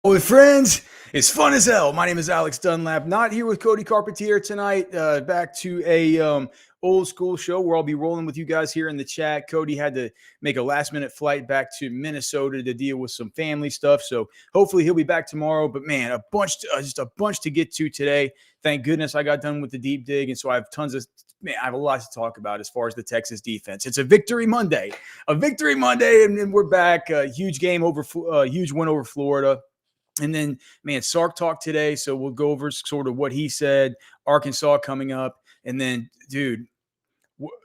With friends, it's fun as hell. My name is Alex Dunlap. Not here with Cody Carpentier tonight. Back to a old school show where I'll be rolling with you guys here in the chat. Cody had to make a last minute flight back to Minnesota to deal with some family stuff, so hopefully he'll be back tomorrow. But man, just a bunch to get to today. Thank goodness I got done with the deep dig, and so I have I have a lot to talk about as far as the Texas defense. It's a victory Monday, and we're back. Huge win over Florida. And then, man, Sark talked today, so we'll go over sort of what he said. Arkansas coming up. And then, dude,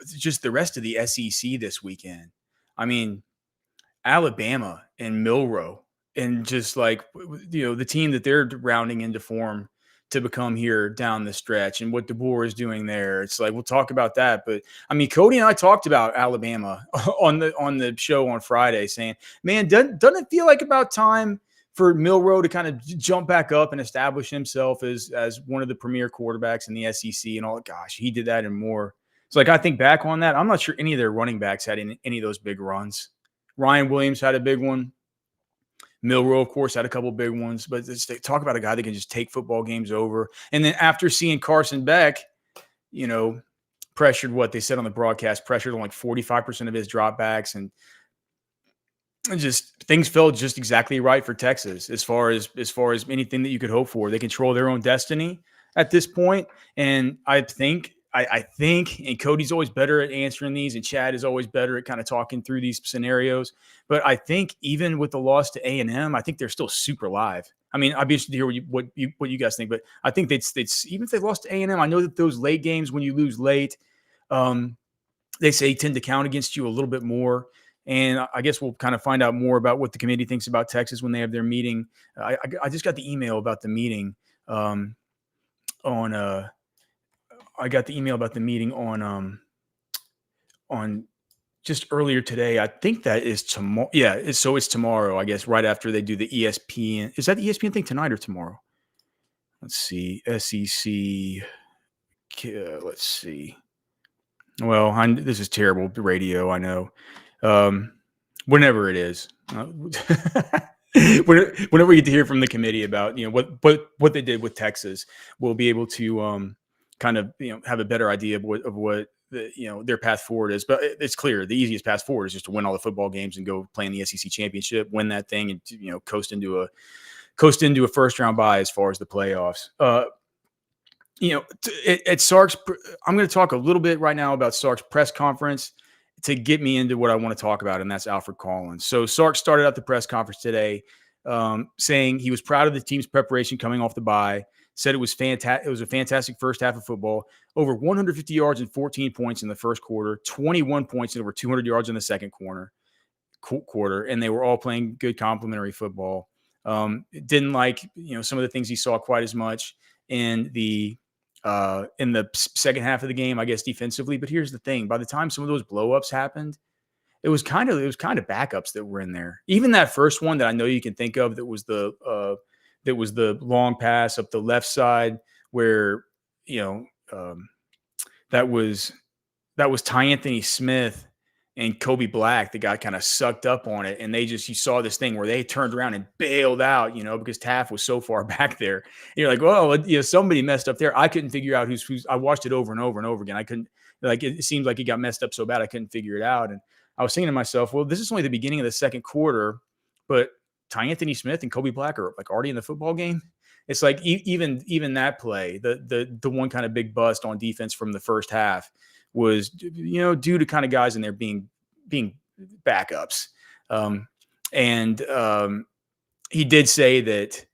just the rest of the SEC this weekend. I mean, Alabama and Milroe and just like, the team that they're rounding into form to become here down the stretch and what DeBoer is doing there. It's like, we'll talk about that. But, I mean, Cody and I talked about Alabama on the show on Friday saying, man, doesn't it feel like about time for Milroe to kind of jump back up and establish himself as one of the premier quarterbacks in the SEC and all? Gosh, he did that and more. It's like, I think back on that, I'm not sure any of their running backs had any of those big runs. Ryan Williams had a big one. Milroe, of course, had a couple big ones. But talk about a guy that can just take football games over. And then after seeing Carson Beck, pressured what they said on the broadcast, pressured on like 45% of his dropbacks, and just things felt just exactly right for Texas as far as anything that you could hope for. They control their own destiny at this point. And I think, and Cody's always better at answering these, and Chad is always better at kind of talking through these scenarios. But I think even with the loss to A&M, I think they're still super live. I mean, I'd be interested to hear what you guys think, but I think they'd even if they lost to A&M, I know that those late games, when you lose late, they say tend to count against you a little bit more. And I guess we'll kind of find out more about what the committee thinks about Texas when they have their meeting. I just got the email about the meeting on just earlier today. I think that is tomorrow. Yeah, it's tomorrow, I guess, right after they do the ESPN. Is that the ESPN thing tonight or tomorrow? Let's see. SEC. Let's see. Well, this is terrible radio, I know. Whenever it is, whenever we get to hear from the committee about what they did with Texas, we'll be able to kind of have a better idea of what their path forward is. But it's clear the easiest path forward is just to win all the football games and go play in the SEC championship, win that thing, and coast into a first round bye as far as the playoffs. At Sark's, I'm going to talk a little bit right now about Sark's press conference to get me into what I want to talk about, and that's Alfred Collins. So Sark started out the press conference today saying he was proud of the team's preparation coming off the bye, said it was fantastic. It was a fantastic first half of football, over 150 yards and 14 points in the first quarter, 21 points and over 200 yards in the second quarter, and they were all playing good complementary football. Didn't like some of the things he saw quite as much in the second half of the game, I guess, defensively. But here's the thing: by the time some of those blowups happened, it was kind of backups that were in there. Even that first one that I know you can think of, that was the long pass up the left side where that was Ty-Anthony Smith and Kobe Black that got kind of sucked up on it. And you saw this thing where they turned around and bailed out, because Taft was so far back there. And you're like, well, somebody messed up there. I couldn't figure out who's. I watched it over and over and over again. I couldn't, it seemed like it got messed up so bad I couldn't figure it out. And I was thinking to myself, well, this is only the beginning of the second quarter, but Ty-Anthony Smith and Kobe Black are like already in the football game. It's like even that play, the one kind of big bust on defense from the first half was, due to kind of guys in there being backups. He did say that,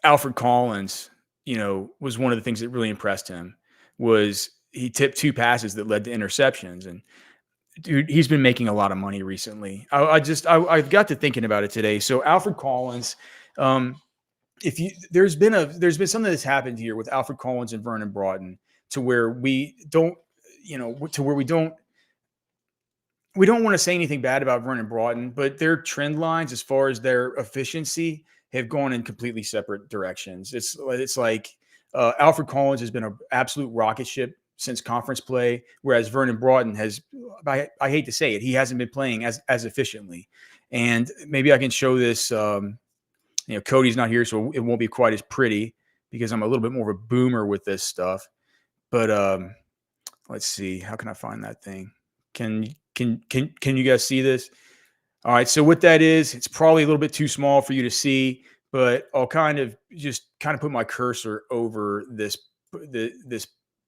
Alfred Collins, was one of the things that really impressed him was he tipped 2 passes that led to interceptions. And dude, he's been making a lot of money recently. I got to thinking about it today. So Alfred Collins, there's been something that's happened here with Alfred Collins and Vernon Broughton to where we don't want to say anything bad about Vernon Broughton, but their trend lines as far as their efficiency have gone in completely separate directions. It's like Alfred Collins has been an absolute rocket ship since conference play, whereas Vernon Broughton has, I hate to say it, he hasn't been playing as efficiently. And maybe I can show this. Cody's not here, so it won't be quite as pretty because I'm a little bit more of a boomer with this stuff. But let's see, how can I find that thing? Can you guys see this? All right, so what that is, it's probably a little bit too small for you to see, but I'll kind of put my cursor over this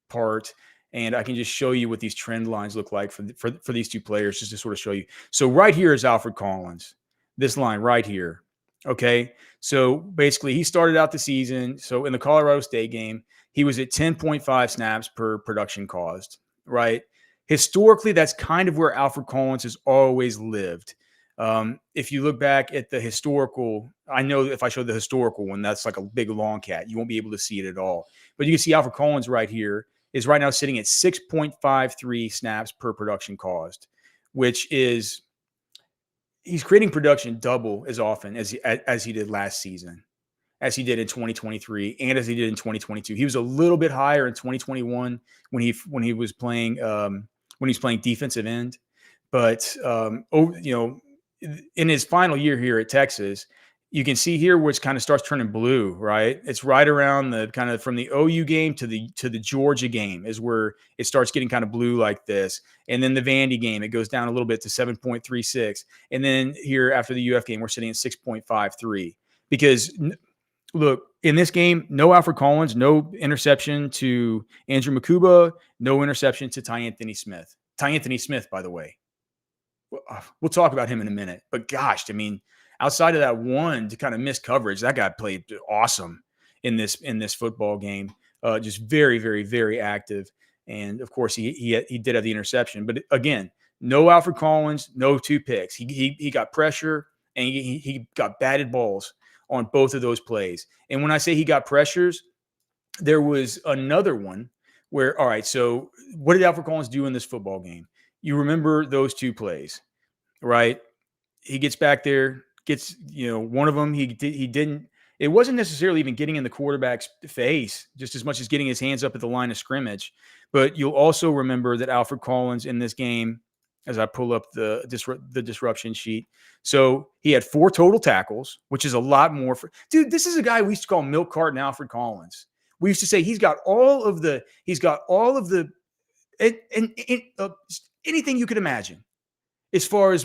part, and I can just show you what these trend lines look like for these two players, just to sort of show you. So right here is Alfred Collins, this line right here. Okay, so basically he started out the season. So in the Colorado State game, he was at 10.5 snaps per production caused, right? Historically, that's kind of where Alfred Collins has always lived. If you look back at the historical, I know if I show the historical one, that's like a big long cat. You won't be able to see it at all. But you can see Alfred Collins right here is right now sitting at 6.53 snaps per production caused, which is he's creating production double as often as he did last season, as he did in 2023 and as he did in 2022. He was a little bit higher in 2021 when he was playing defensive end, but in his final year here at Texas, you can see here where it kind of starts turning blue, right? It's right around the kind of from the OU game to the Georgia game is where it starts getting kind of blue like this. And then the Vandy game, it goes down a little bit to 7.36. And then here after the UF game, we're sitting at 6.53. Because look, in this game, no Alfred Collins, no interception to Andrew Makuba, no interception to Ty Anthony Smith. Ty Anthony Smith, by the way. We'll talk about him in a minute. But gosh, I mean, outside of that one to kind of miss coverage, that guy played awesome in this football game. Just very, very, very active. And of course, he did have the interception. But again, no Alfred Collins, no 2 picks. He got pressure and he got batted balls on both of those plays. And when I say he got pressures, there was another one where, all right, so what did Alfred Collins do in this football game? You remember those 2 plays, right? He gets back there, gets, one of them, he didn't, it wasn't necessarily even getting in the quarterback's face just as much as getting his hands up at the line of scrimmage. But you'll also remember that Alfred Collins in this game, as I pull up the disruption sheet. So he had 4 total tackles, which is a lot more dude. This is a guy we used to call milk carton Alfred Collins. We used to say he's got all of the anything you could imagine as far as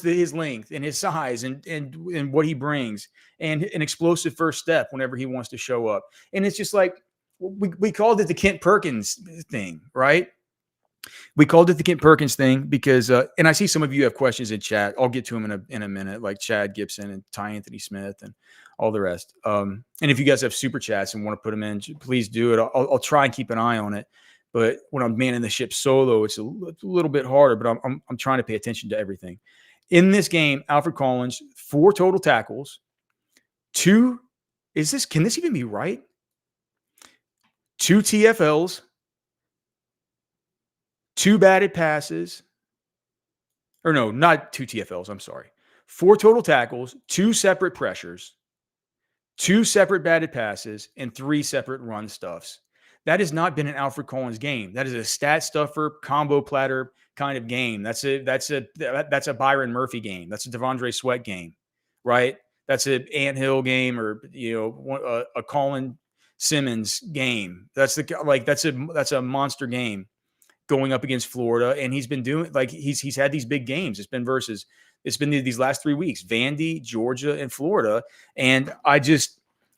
his length and his size and what he brings and an explosive first step whenever he wants to show up. And it's just like we called it the Kent Perkins thing, right? We called it the Kent Perkins thing because, and I see some of you have questions in chat. I'll get to them in a minute, like Chad Gibson and Ty Anthony Smith and all the rest. And if you guys have super chats and want to put them in, please do it. I'll try and keep an eye on it. But when I'm manning the ship solo, it's a little bit harder. But I'm trying to pay attention to everything. In this game, Alfred Collins, 4 total tackles, 2. Can this even be right? 2 TFLs. 2 batted passes, or no, not 2 TFLs. I'm sorry. 4 total tackles, 2 separate pressures, 2 separate batted passes, and 3 separate run stuffs. That has not been an Alfred Collins game. That is a stat stuffer, combo platter kind of game. That's a Byron Murphy game. That's a Devondre Sweat game, right? That's an Anthill game, or a Colin Simmons game. That's a monster game going up against Florida, and he's been doing he's had these big games. It's been these last 3 weeks, Vandy, Georgia, and Florida. And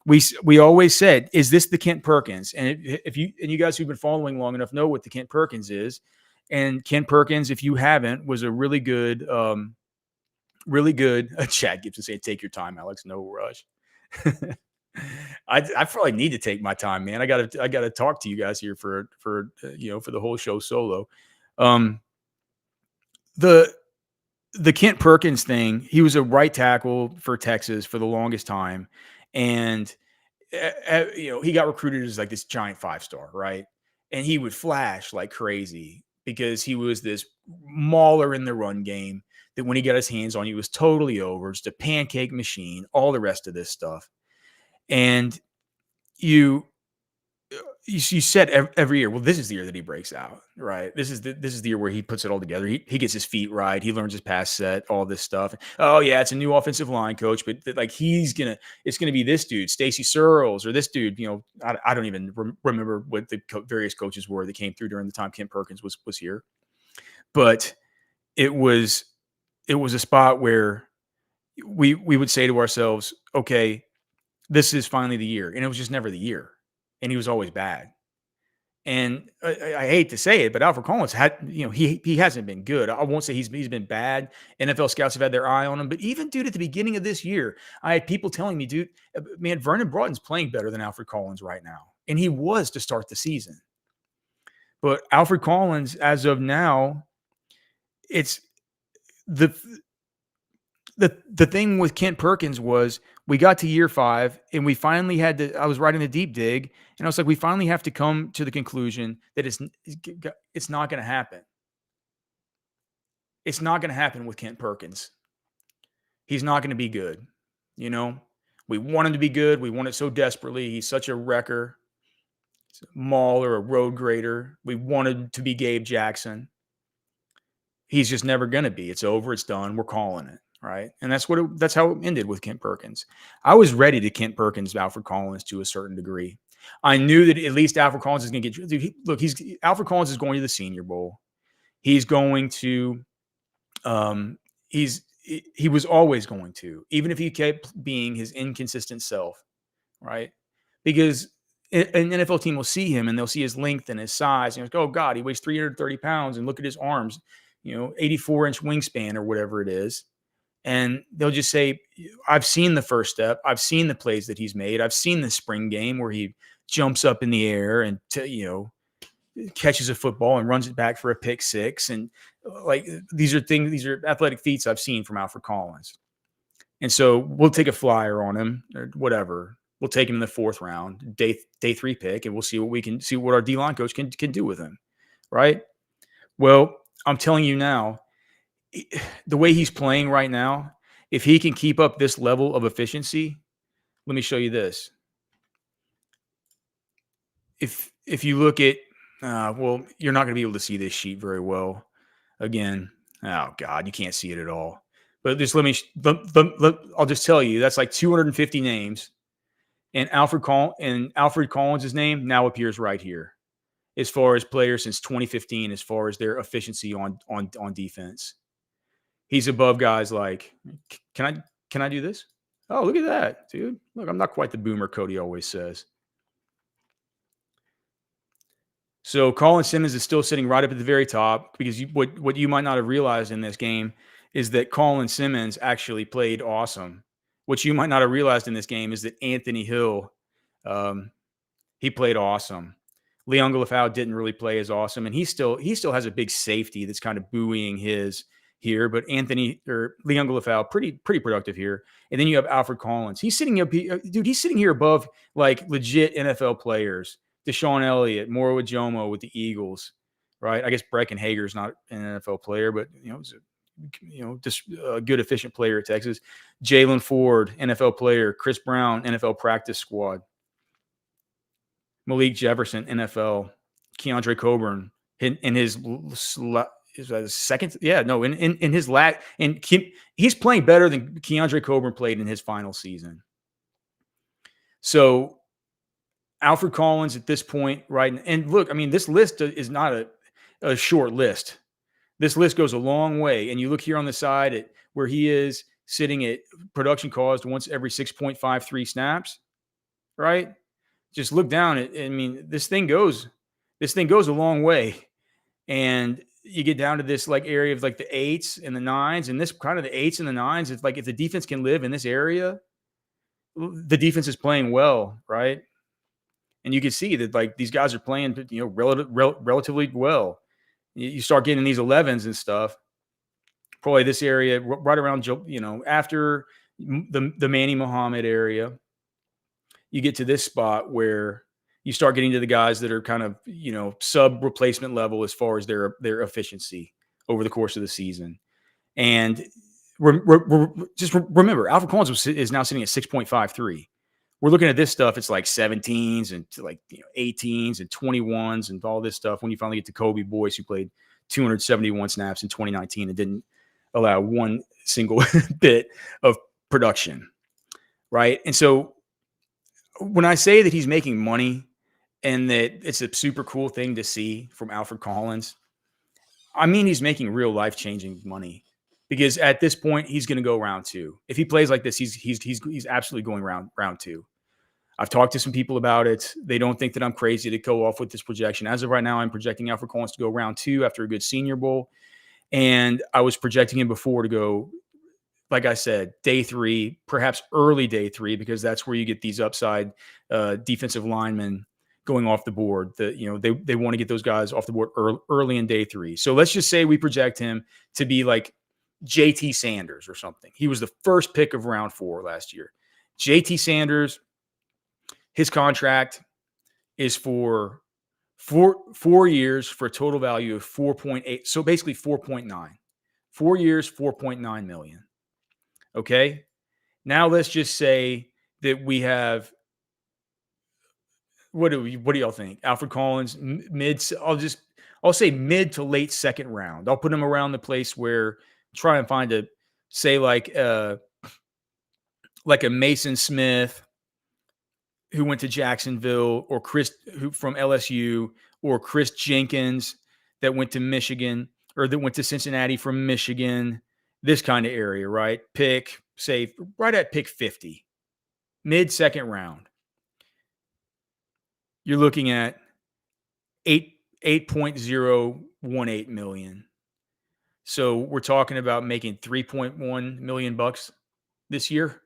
we always said, is this the Kent Perkins? And if you guys who've been following long enough know what the Kent Perkins is. And Kent Perkins, if you haven't, was a really good Chad Gibson saying, take your time, Alex, no rush. I probably need to take my time, man. I gotta talk to you guys here for the whole show solo. The Kent Perkins thing, he was a right tackle for Texas for the longest time, and he got recruited as like this giant 5-star, right? And he would flash like crazy because he was this mauler in the run game that when he got his hands on, he was totally over, just a pancake machine, all the rest of this stuff. And you said every year, well, this is the year that he breaks out, right? This is the year where he puts it all together. He gets his feet right. He learns his pass set, all this stuff. Oh yeah, it's a new offensive line coach, but like it's gonna be this dude, Stacy Searles, or this dude. I don't even remember what the various coaches were that came through during the time Kent Perkins was here, but it was a spot where we would say to ourselves, okay, this is finally the year, and it was just never the year, and he was always bad. And I hate to say it, but Alfred Collins he hasn't been good. I won't say he's been bad. NFL scouts have had their eye on him, but even dude, at the beginning of this year, I had people telling me, dude, man, Vernon Broughton's playing better than Alfred Collins right now, and he was to start the season. But Alfred Collins, as of now, it's the thing with Kent Perkins was we got to year 5 and we finally had to. I was writing the deep dig, and I was like, we finally have to come to the conclusion that it's not going to happen. It's not going to happen with Kent Perkins. He's not going to be good. We want him to be good. We want it so desperately. He's such a wrecker, mauler, a road grader. We wanted to be Gabe Jackson. He's just never going to be. It's over. It's done. We're calling it. Right. And that's how it ended with Kent Perkins. I was ready to Kent Perkins, Alfred Collins to a certain degree. I knew that at least Alfred Collins is going to get, dude, Alfred Collins is going to the Senior Bowl. He's going to, he was always going to, even if he kept being his inconsistent self. Right. Because an NFL team will see him and they'll see his length and his size. And oh God, he weighs 330 pounds and look at his arms, 84-inch wingspan or whatever it is. And they'll just say, I've seen the first step. I've seen the plays that he's made. I've seen the spring game where he jumps up in the air and, catches a football and runs it back for a pick six. And like, these are athletic feats I've seen from Alfred Collins. And so we'll take a flyer on him or whatever. We'll take him in the 4th round, day 3 pick, and we'll see what our D-line coach can do with him. Right. Well, I'm telling you now, the way he's playing right now, if he can keep up this level of efficiency, let me show you this. If you look at, you're not going to be able to see this sheet very well. Again, oh God, you can't see it at all. But just I'll just tell you, that's like 250 names, and Alfred Collins' name now appears right here, as far as players since 2015, as far as their efficiency on defense. He's above guys like, can I do this? Oh, look at that, dude. Look, I'm not quite the boomer Cody always says. So Colin Simmons is still sitting right up at the very top because what you might not have realized in this game is that Colin Simmons actually played awesome. What you might not have realized in this game is that Anthony Hill, he played awesome. Leon Galafau didn't really play as awesome, and he still has a big safety that's kind of buoying his here, but Leon Galafau, pretty productive here. And then you have Alfred Collins. He's sitting here above like legit NFL players. Deshaun Elliott, Moro Ajomo with the Eagles, right? I guess Brecken Hager's not an NFL player, but just a good efficient player at Texas. Jalen Ford, NFL player. Chris Brown, NFL practice squad. Malik Jefferson, NFL. Keandre Coburn in his second, in his and he's playing better than Keandre Coburn played in his final season. So Alfred Collins at this point, right? And look, I mean, this list is not a short list. This list goes a long way. And you look here on the side at where he is sitting at production caused once every 6.53 snaps, right? Just look down at, I mean, this thing goes a long way. And you get down to this like area of like the 8s and the 9s, and this kind of the 8s and the 9s. It's like if the defense can live in this area, the defense is playing well, right? And you can see that like these guys are playing, relatively well. You start getting these 11s and stuff. Probably this area right around, after the Manny Muhammad area, you get to this spot where you start getting to the guys that are kind of, sub replacement level as far as their efficiency over the course of the season. And just remember, Alfred Collins is now sitting at 6.53. we're looking at this stuff. It's like 17s and like 18s and 21s and all this stuff. When you finally get to Kobe Boyce, who played 271 snaps in 2019 and didn't allow one single bit of production, right? And so when I say that he's making money and that it's a super cool thing to see from Alfred Collins, I mean he's making real life-changing money, because at this point he's going to go round 2. If he plays like this, he's absolutely going round 2. I've talked to some people about it. They don't think that I'm crazy to go off with this projection. As of right now, I'm projecting Alfred Collins to go round 2 after a good Senior Bowl. And I was projecting him before to go, like I said, day 3, perhaps early day 3, because that's where you get these upside defensive linemen going off the board. They want to get those guys off the board early in day 3. So let's just say we project him to be like JT Sanders or something. He was the first pick of round 4 last year. JT Sanders, his contract is for 4 years for a total value of 4.8. So basically 4.9. 4 years, 4.9 million. Okay. Now let's just say that we have, what do y'all think? Alfred Collins, I'll say mid to late second round. I'll put him around the place where try and find like a Mason Smith who went to Jacksonville, or Chris who from LSU, or Chris Jenkins that went to Michigan, or that went to Cincinnati from Michigan, this kind of area, right? Say right at pick 50, mid second round. You're looking at 8.018 million. So we're talking about making 3.1 million bucks this year.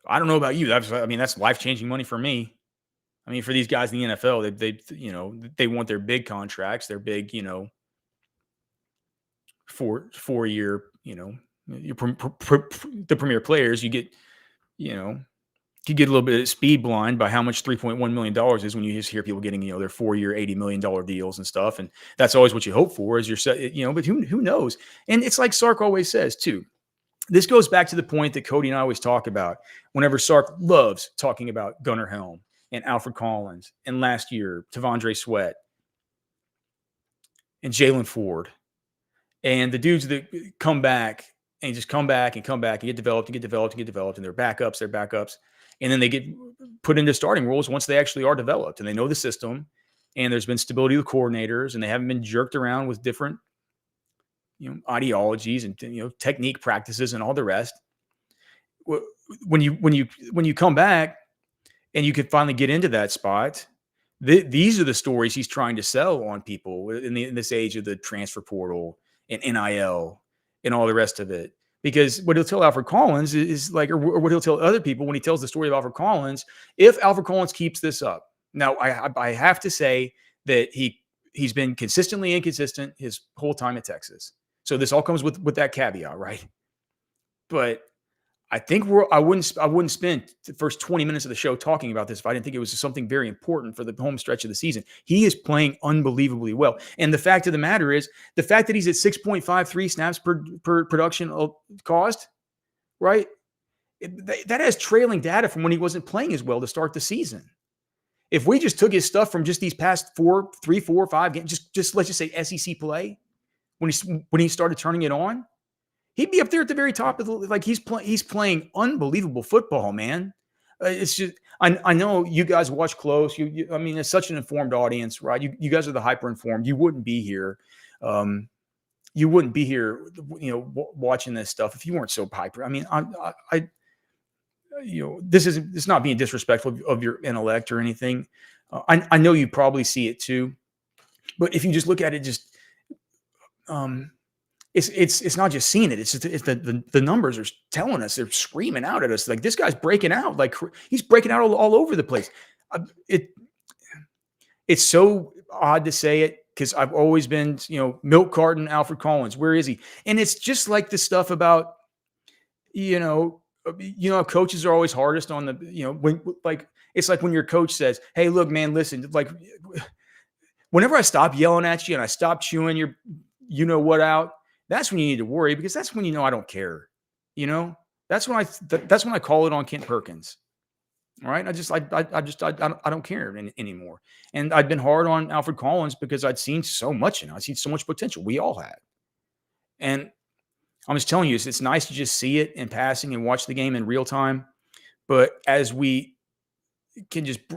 I don't know about you. That's life-changing money for me. I mean, for these guys in the NFL, they want their big contracts, their big, 4-year, the premier players. You get a little bit of speed blind by how much $3.1 million is when you just hear people getting, their 4-year, $80 million deals and stuff. And that's always what you hope for, is but who knows? And it's like Sark always says too. This goes back to the point that Cody and I always talk about whenever Sark loves talking about Gunnar Helm and Alfred Collins, and last year, Tavondre Sweat and Jalen Ford, and the dudes that come back and just come back and get developed, and they're backups. And then they get put into starting roles once they actually are developed and they know the system, and there's been stability with coordinators, and they haven't been jerked around with different ideologies and technique practices and all the rest. When you come back and you can finally get into that spot, these are the stories he's trying to sell on people in this age of the transfer portal and NIL and all the rest of it. Because what he'll tell Alfred Collins is like, or what he'll tell other people when he tells the story of Alfred Collins, if Alfred Collins keeps this up. Now, I have to say that he's been consistently inconsistent his whole time at Texas. So this all comes with that caveat, right? But I think I wouldn't spend the first 20 minutes of the show talking about this if I didn't think it was something very important for the home stretch of the season. He is playing unbelievably well. And the fact of the matter is, the fact that he's at 6.53 snaps per production caused, right? That has trailing data from when he wasn't playing as well to start the season. If we just took his stuff from just these past 4, 5 games, just let's just say SEC play, when he started turning it on, he'd be up there at the very top of he's playing unbelievable football, man. It's just I know you guys watch close. It's such an informed audience, right? You guys are the hyper informed. You wouldn't be here. Watching this stuff if you weren't so hyper. I mean, it's not being disrespectful of your intellect or anything. I know you probably see it too, but if you just look at it, it's not just seeing it. It's the numbers are telling us, they're screaming out at us. Like, this guy's breaking out. Like, he's breaking out all over the place. It's so odd to say it, because I've always been, milk carton Alfred Collins. Where is he? And it's just like the stuff about, coaches are always hardest on it's like when your coach says, "Hey, look, man, listen, like, whenever I stop yelling at you and I stop chewing your, out, that's when you need to worry, because that's when I don't care. That's when that's when I call it on Kent Perkins. All right. I don't care anymore. And I've been hard on Alfred Collins because I'd seen so much in him. I'd seen so much potential. We all had. And I'm just telling you, it's nice to just see it in passing and watch the game in real time. But as we can just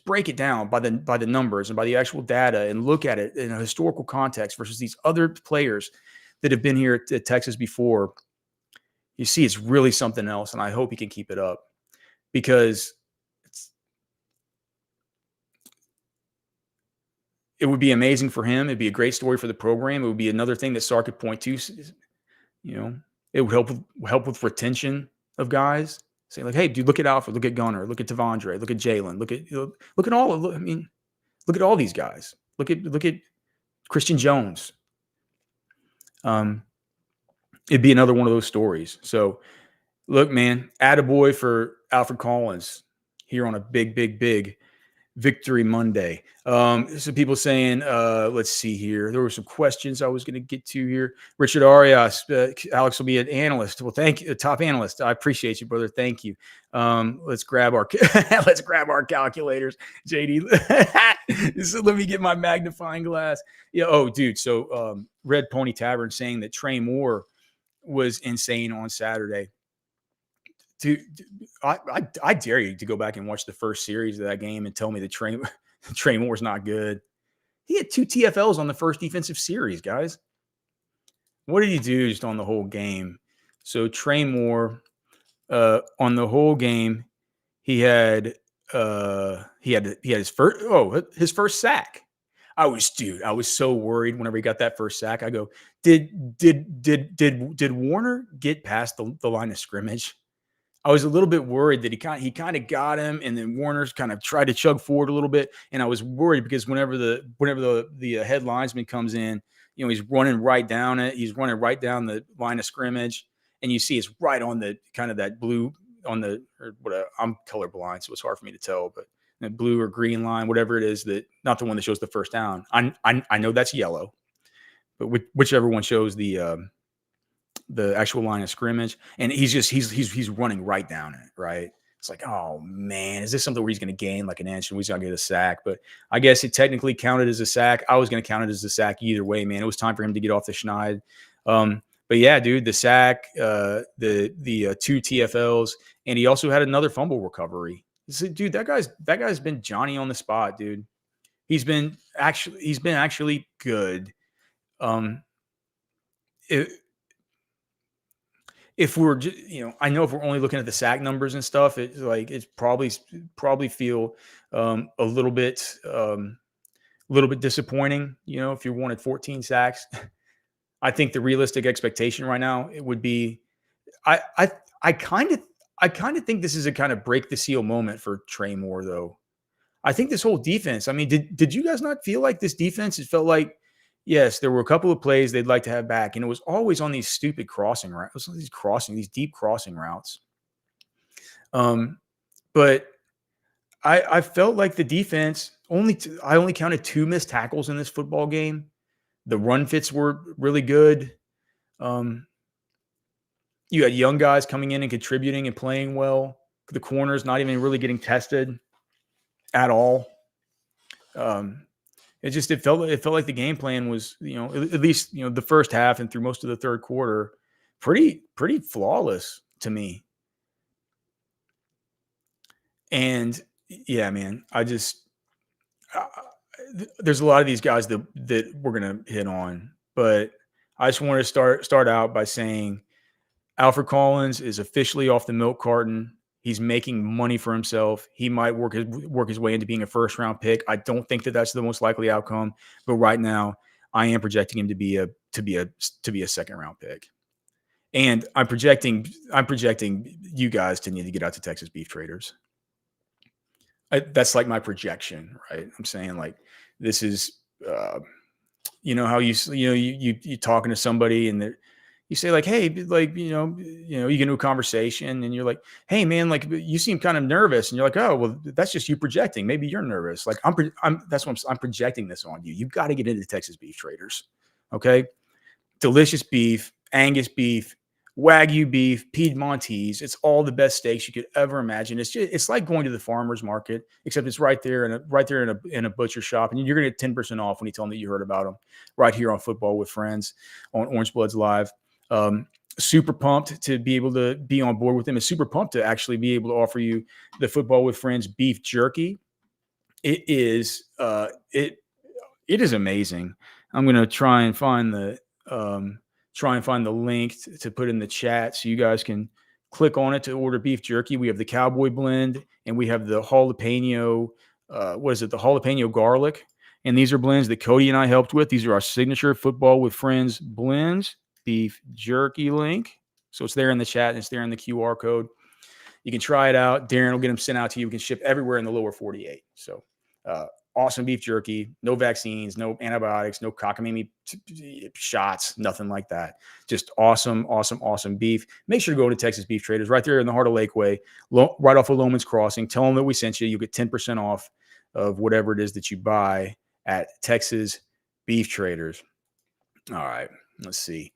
break it down by the numbers and by the actual data and look at it in a historical context versus these other players that have been here at Texas before, you see it's really something else. And I hope he can keep it up because it would be amazing for him. It'd be a great story for the program. It would be another thing that Sark could point to. It would help with retention of guys. Say like, hey, dude, look at Alfred, look at Gunner, look at Tavondre, look at Jalen, look at all these guys. Look at Christian Jones. It'd be another one of those stories. So, look, man, attaboy for Alfred Collins here on a big Victory Monday. So people saying, let's see here. There were some questions I was going to get to here. Richard Arias, Alex will be an analyst. Well, thank you, top analyst. I appreciate you, brother. Thank you. Let's grab our calculators, JD. So let me get my magnifying glass. Yeah. Oh, dude. So Red Pony Tavern saying that Trey Moore was insane on Saturday. Dude, I dare you to go back and watch the first series of that game and tell me that Trey Moore's not good. He had 2 TFLs on the first defensive series, guys. What did he do just on the whole game? So Trey Moore, on the whole game, he had his first sack. I was so worried whenever he got that first sack. I go, did Warner get past the line of scrimmage? I was a little bit worried that he kind of got him, and then Warner's kind of tried to chug forward a little bit, and I was worried because whenever the head linesman comes in, he's running right down it. He's running right down the line of scrimmage, and you see it's right on the kind of that blue on the or whatever. I'm colorblind, so it's hard for me to tell, but the blue or green line, whatever it is, that not the one that shows the first down. I know that's yellow, but whichever one shows the actual line of scrimmage, and he's running right down it, right? It's like, oh man, is this something where he's going to gain like an inch and he's going to get a sack? But I guess it technically counted as a sack. I was going to count it as a sack either way, man. It was time for him to get off the schneid. But yeah, dude, the sack, the 2 TFLs, and he also had another fumble recovery. Dude, that guy's been Johnny on the spot, dude. He's been actually good. If we're, I know if we're only looking at the sack numbers and stuff, it's probably feel a little bit disappointing. If you wanted 14 sacks, I think the realistic expectation right now it would be, I kind of think this is a kind of break the seal moment for Trey Moore, though. I think this whole defense. I mean, did you guys not feel like this defense? It felt like. Yes, there were a couple of plays they'd like to have back, and it was always on these stupid crossing routes, these deep crossing routes. But I felt like the defense I only counted 2 missed tackles in this football game. The run fits were really good. You had young guys coming in and contributing and playing well. The corners not even really getting tested at all. It felt like the game plan was, at least, the first half and through most of the third quarter, pretty flawless to me. And yeah, man, there's a lot of these guys that we're going to hit on, but I just wanted to start out by saying Alfred Collins is officially off the milk carton. He's making money for himself. He might work his way into being a first-round pick. I don't think that that's the most likely outcome, but right now, I am projecting him to be a second-round pick, and I'm projecting you guys to need to get out to Texas beef traders. That's like my projection, right? I'm saying like this is, how you talking to somebody and you say like, hey, like, you get into a conversation and you're like, hey man, like you seem kind of nervous. And you're like, oh, well, that's just you projecting. Maybe you're nervous. Like I'm projecting this on you. You've got to get into Texas beef traders. Okay. Delicious beef, Angus beef, Wagyu beef, Piedmontese. It's all the best steaks you could ever imagine. It's like going to the farmer's market, except it's right there in a butcher shop, and you're gonna get 10% off when you tell them that you heard about them right here on Football with Friends on Orange Bloods Live. Super pumped to be able to be on board with them, and super pumped to actually be able to offer you the Football with Friends beef jerky. It is it is amazing. I'm gonna try and find the link to put in the chat so you guys can click on it to order beef jerky. We have the cowboy blend and we have the jalapeno. What is it? The jalapeno garlic. And these are blends that Cody and I helped with. These are our signature Football with Friends blends, beef jerky link. So it's there in the chat and it's there in the QR code. You can try it out. Darren will get them sent out to you. We can ship everywhere in the lower 48. So awesome beef jerky, no vaccines, no antibiotics, no cockamamie shots, nothing like that. Just awesome, awesome, awesome beef. Make sure to go to Texas Beef Traders right there in the heart of Lakeway, right off of Loman's Crossing. Tell them that we sent you. You'll get 10% off of whatever it is that you buy at Texas Beef Traders. All right, let's see.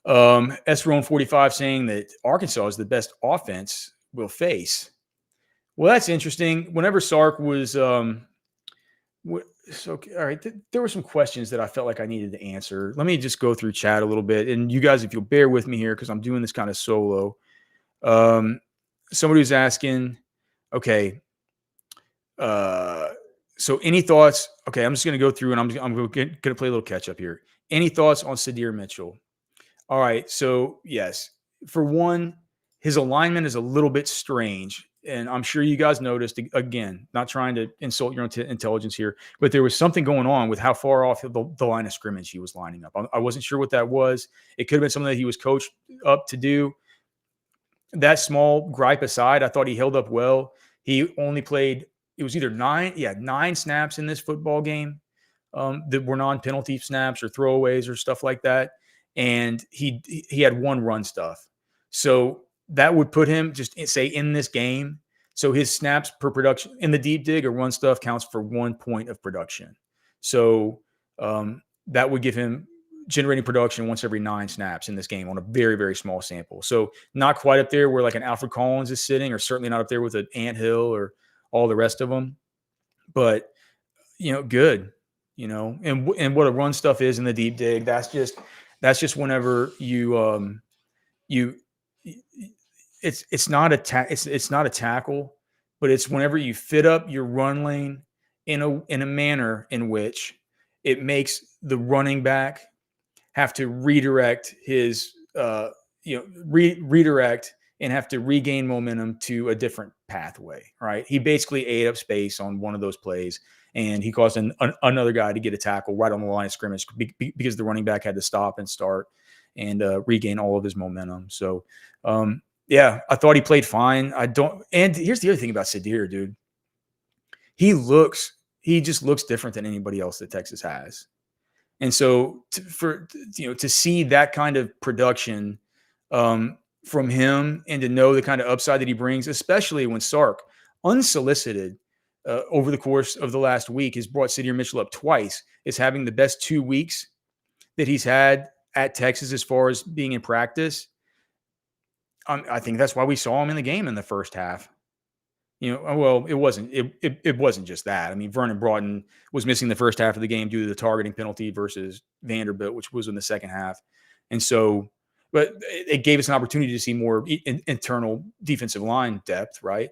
SRone45 saying that Arkansas is the best offense we'll face. Well, that's interesting. Whenever Sark was so, all right, there were some questions that I felt like I needed to answer. Let me just go through chat a little bit. And you guys, if you'll bear with me here, because I'm doing this kind of solo. Somebody was asking, okay, so any thoughts? Okay, I'm just going to go through and I'm going to play a little catch up here. Any thoughts on Sydir Mitchell? All right, so yes, for one, his alignment is a little bit strange. And I'm sure you guys noticed, again, not trying to insult your own intelligence here, but there was something going on with how far off the line of scrimmage he was lining up. I wasn't sure what that was. It could have been something that he was coached up to do. That small gripe aside, I thought he held up well. He only played, it was either nine snaps in this football game that were non-penalty snaps or throwaways or stuff like that. And he had one run stuff. So that would put him just say in this game. So his snaps per production in the deep dig or run stuff counts for 1 point of production. So that would give him generating production once every 9 snaps in this game on a very, very small sample. So not quite up there where like an Alfred Collins is sitting, or certainly not up there with an Ant Hill or all the rest of them. But, good, and what a run stuff is in the deep dig. That's just whenever it's not a tackle, but it's whenever you fit up your run lane in a manner in which it makes the running back have to redirect his redirect and have to regain momentum to a different pathway, right? He basically ate up space on one of those plays, and he caused another guy to get a tackle right on the line of scrimmage because the running back had to stop and start and regain all of his momentum. So, yeah, I thought he played fine. And here's the other thing about Sydir, dude. He just looks different than anybody else that Texas has. And so to see that kind of production from him and to know the kind of upside that he brings, especially when Sark, unsolicited over the course of the last week, has brought Sydir Mitchell up twice, is having the best 2 weeks that he's had at Texas as far as being in practice. I think that's why we saw him in the game in the first half. Well, it wasn't just that. I mean, Vernon Broughton was missing the first half of the game due to the targeting penalty versus Vanderbilt, which was in the second half. And so, but it gave us an opportunity to see more internal defensive line depth, right?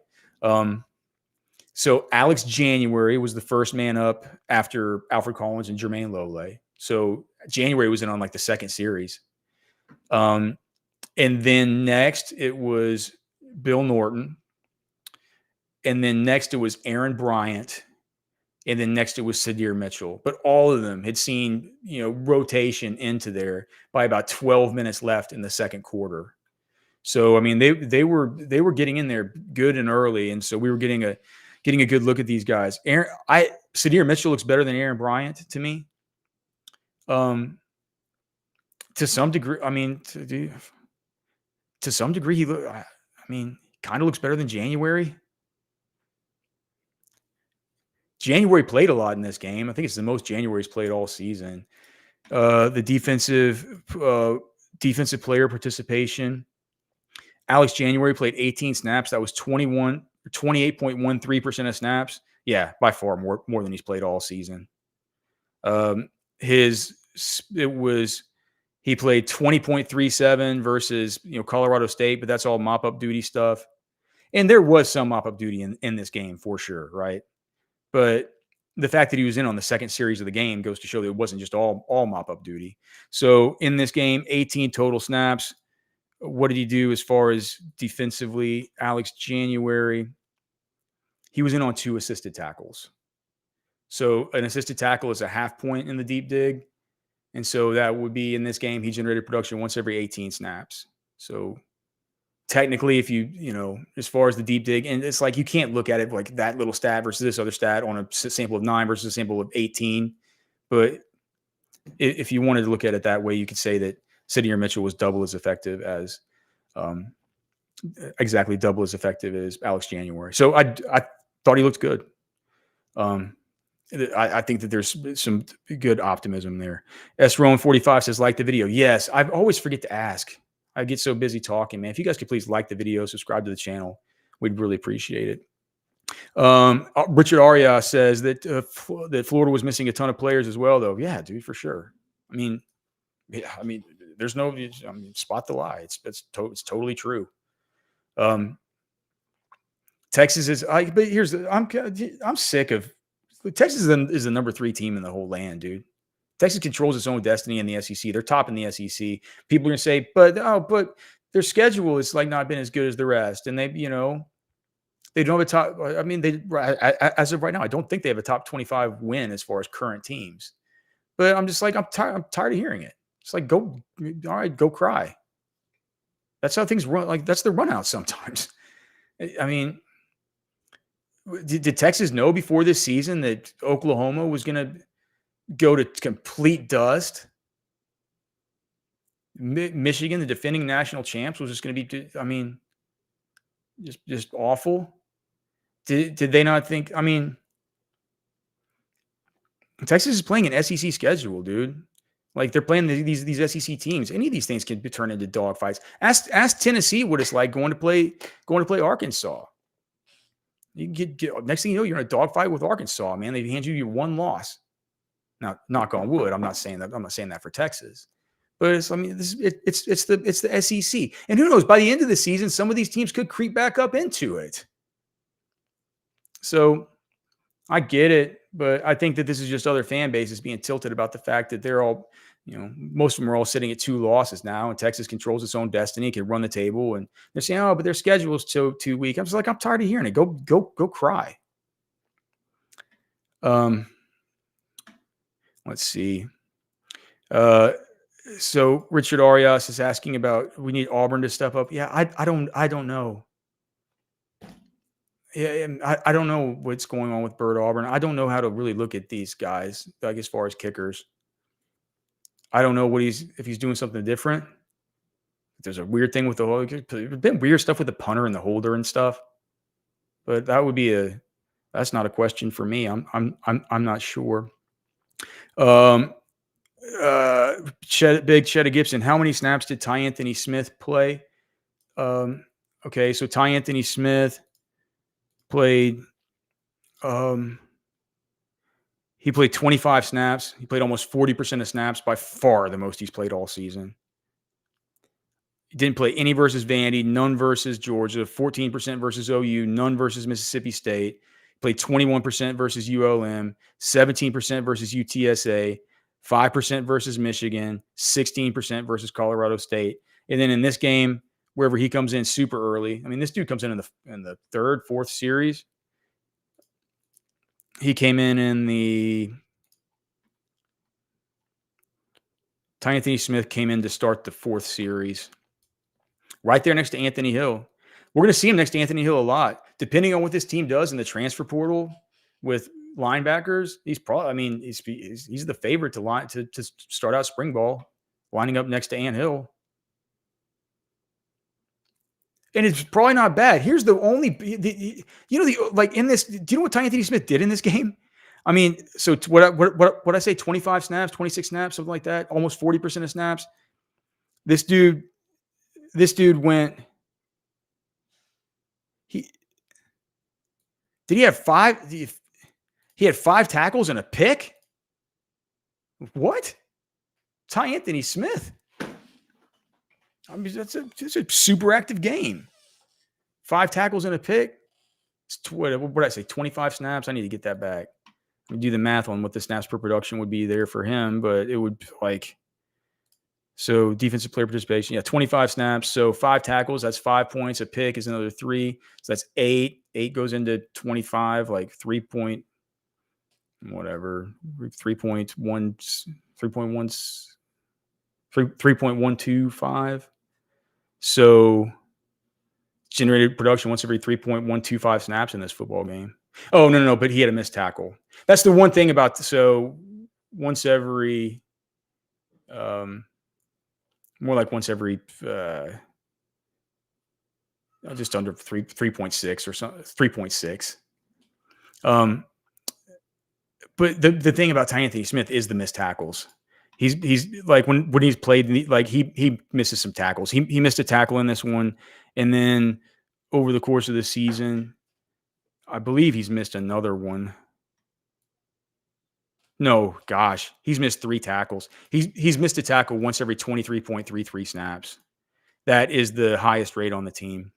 So Alex January was the first man up after Alfred Collins and Jermaine Lole. So January was in on like the second series. And then next it was Bill Norton. And then next it was Aaron Bryant. And then next it was Sydir Mitchell. But all of them had seen, rotation into there by about 12 minutes left in the second quarter. So, I mean, they were getting in there good and early. And so we were getting a good look at these guys. Sydir Mitchell looks better than Aaron Bryant to me. To some degree, I mean, to some degree, he kind of looks better than January. January played a lot in this game. I think it's the most January's played all season. The defensive player participation Alex January played 18 snaps. That was 28.13% of snaps. Yeah, by far more than he's played all season. He played 20.37 versus Colorado State, but that's all mop-up duty stuff. And there was some mop-up duty in this game for sure, right? But the fact that he was in on the second series of the game goes to show that it wasn't just all mop-up duty. So in this game, 18 total snaps. What did he do as far as defensively? Alex January, he was in on 2 assisted tackles. So an assisted tackle is a half point in the deep dig. And so that would be in this game, he generated production once every 18 snaps. So technically, if as far as the deep dig, and it's like you can't look at it like that little stat versus this other stat on a sample of 9 versus a sample of 18. But if you wanted to look at it that way, you could say that Sydir Mitchell was exactly double as effective as Alex January. So I thought he looked good. I think that there's some good optimism there. S. Rowan 45 says, like the video. Yes, I always forget to ask. I get so busy talking, man. If you guys could please like the video, subscribe to the channel, we'd really appreciate it. Richard Aria says that Florida was missing a ton of players as well, though. Yeah, dude, for sure. I mean, there's no spot the lie. It's totally true. Texas is. But here's I'm sick of. Texas is the number 3 team in the whole land, dude. Texas controls its own destiny in the SEC. They're top in the SEC. People are gonna say, but their schedule is like not been as good as the rest, and they don't have a top. I mean, as of right now, I don't think they have a top 25 win as far as current teams. But I'm just like I'm tired of hearing it. It's like all right, go cry. That's how things run. Like that's the run out sometimes. I mean. Did Texas know before this season that Oklahoma was going to go to complete dust? Michigan, the defending national champs, was just going to be, just awful. Did they not think? I mean, Texas is playing an SEC schedule, dude. Like they're playing these SEC teams. Any of these things can be turned into dogfights. Ask Tennessee what it's like going to play Arkansas. You get next thing you know, you're in a dogfight with Arkansas, man. They hand you your one loss. Now, knock on wood. I'm not saying that for Texas, but it's the SEC, and who knows? By the end of the season, some of these teams could creep back up into it. So, I get it, but I think that this is just other fan bases being tilted about the fact that they're all, most of them are all sitting at 2 losses now, and Texas controls its own destiny, can run the table, and they're saying, "Oh, but their schedule is too weak." I'm just like, I'm tired of hearing it. Go cry. Let's see. So Richard Arias is asking about we need Auburn to step up. Yeah, I don't know. Yeah, I don't know what's going on with Bird Auburn. I don't know how to really look at these guys, like as far as kickers. I don't know if he's doing something different. There's a weird thing with there's been weird stuff with the punter and the holder and stuff. But that's not a question for me. I'm not sure. Big Cheddar Gibson. How many snaps did Ty Anthony Smith play? Okay, so Ty Anthony Smith played. He played 25 snaps. He played almost 40% of snaps, by far the most he's played all season. He didn't play any versus Vandy, none versus Georgia, 14% versus OU, none versus Mississippi State. Played 21% versus ULM, 17% versus UTSA, 5% versus Michigan, 16% versus Colorado State. And then in this game, wherever he comes in super early, I mean, this dude comes in the 3rd, 4th series. He came in the Ty Anthony Smith came in to start the 4th series. Right there next to Anthony Hill. We're going to see him next to Anthony Hill a lot. Depending on what this team does in the transfer portal with linebackers, he's probably, he's the favorite to start out spring ball, lining up next to Ant Hill. And it's probably not bad. Here's the only, in this, do you know what Ty Anthony Smith did in this game? I mean, so what I say, 25 snaps, 26 snaps, something like that, almost 40% of snaps. This dude went Did he have 5? He had 5 tackles and a pick? What? Ty Anthony Smith. I mean, that's a super active game. 5 tackles and a pick. What did I say? 25 snaps. I need to get that back. Do the math on what the snaps per production would be there for him, but it would so defensive player participation. Yeah, 25 snaps. So 5 tackles. That's 5 points. A pick is another 3. So that's 8. 8 goes into 25, 3.1, 3.125. So generated production once every 3.125 snaps in this football game. Oh, no. But he had a missed tackle. That's the one thing about, so once every, more like once every, just under 3.6 or something, 3.6. But the thing about Ty Anthony Smith is the missed tackles. He's like when he's played, he misses some tackles. He missed a tackle in this one, and then over the course of the season, I believe he's missed another one. No, gosh, he's missed 3 tackles. He's missed a tackle once every 23.33 snaps. That is the highest rate on the team.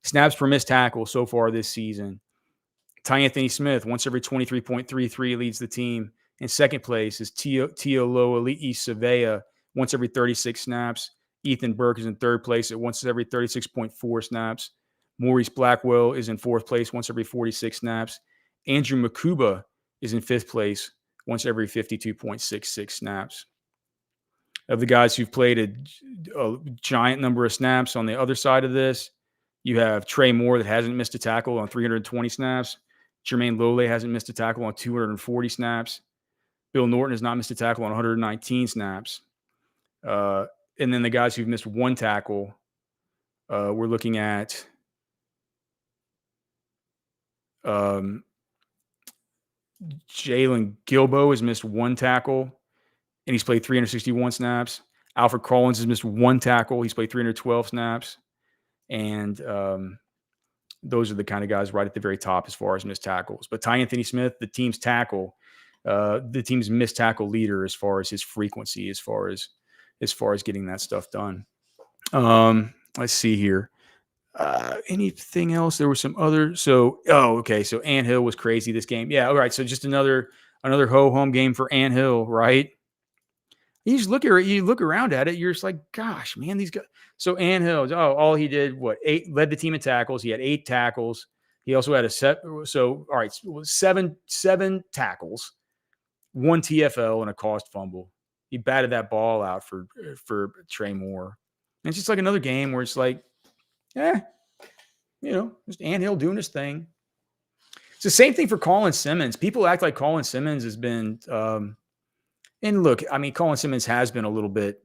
Snaps per missed tackle so far this season. Ty Anthony Smith, once every 23.33, leads the team. In second place is Tioloali'i Savea, once every 36 snaps. Ethan Burke is in third place at once every 36.4 snaps. Maurice Blackwell is in fourth place, once every 46 snaps. Andrew Makuba is in fifth place, once every 52.66 snaps. Of the guys who've played a giant number of snaps on the other side of this, you have Trey Moore that hasn't missed a tackle on 320 snaps. Jermaine Lole hasn't missed a tackle on 240 snaps. Bill Norton has not missed a tackle on 119 snaps. And then the guys who've missed 1 tackle, we're looking at Jalen Gilbo has missed 1 tackle, and he's played 361 snaps. Alfred Collins has missed 1 tackle. He's played 312 snaps. And those are the kind of guys right at the very top as far as missed tackles. But Ty Anthony Smith, the team's missed tackle leader as far as his frequency, as far as getting that stuff done. Let's see here. Anything else? There was some other. Okay. So Ant Hill was crazy this game. Yeah. All right. So just another ho-hum game for Ant Hill, right? You just look around at it. You're just like, gosh, man, these guys. So Ant Hill, all he did, 8, led the team in tackles. He had 8 tackles. He also had all right, 7 tackles, 1 TFL, and a caused fumble. He batted that ball out for Trey Moore. And it's just like another game where it's like, just Ant Hill doing his thing. It's the same thing for Colin Simmons. People act like Colin Simmons has been, and look, I mean, Colin Simmons has been a little bit,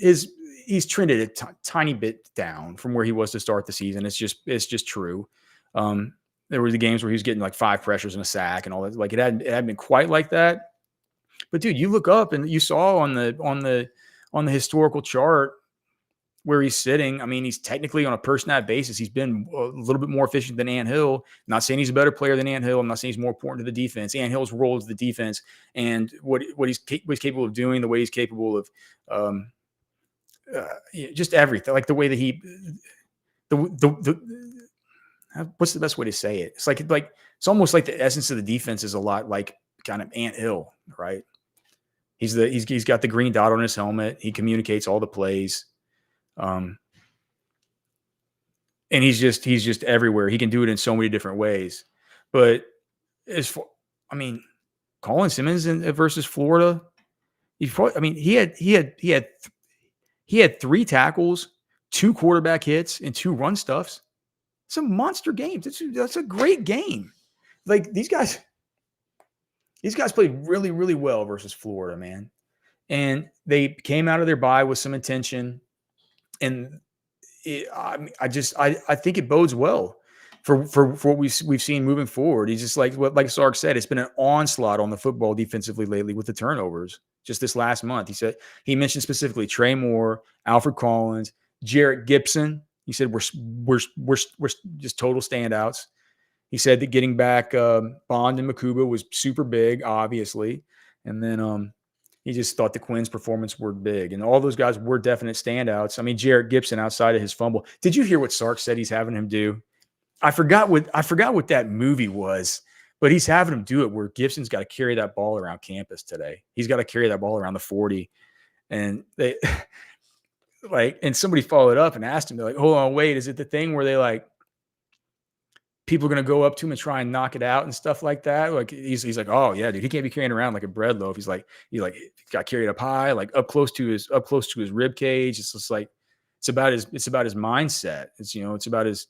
he's trended a tiny bit down from where he was to start the season. It's just true. There were the games where he was getting like 5 pressures and a sack and all that. Like it hadn't been quite like that. But dude, you look up and you saw on the historical chart where he's sitting. I mean, he's technically on a per snap basis. He's been a little bit more efficient than Ant Hill. I'm not saying he's a better player than Ant Hill. I'm not saying he's more important to the defense. Ant Hill's role is the defense and what he's capable of doing, the way he's capable of just everything. Like the way that what's the best way to say it? It's like it's almost like the essence of the defense is a lot like kind of Ant Hill, right? He's got the green dot on his helmet. He communicates all the plays. And he's just everywhere. He can do it in so many different ways. But Colin Simmons versus Florida, he had 3 tackles, 2 quarterback hits, and 2 run stuffs. It's a monster game. That's a great game. Like these guys played really, really well versus Florida, man. And they came out of their bye with some intention. And I think it bodes well for what we've seen moving forward. He's just like Sark said, it's been an onslaught on the football defensively lately with the turnovers. Just this last month, he mentioned specifically Trey Moore, Alfred Collins, Jarrett Gibson. He said we're just total standouts. He said that getting back Bond and Makuba was super big, obviously, and then he just thought the Quinn's performance were big, and all those guys were definite standouts. I mean, Jarrett Gibson outside of his fumble. Did you hear what Sark said he's having him do? I forgot what that movie was, but he's having him do it where Gibson's got to carry that ball around campus today. He's got to carry that ball around the 40, and they and somebody followed up and asked him, they're like, hold on, wait, is it the thing where they like people are going to go up to him and try and knock it out and stuff like that? Like he's like, oh yeah, dude, he can't be carrying around like a bread loaf. He got carried up high, like up close to his rib cage. It's just like, it's about his mindset. It's about his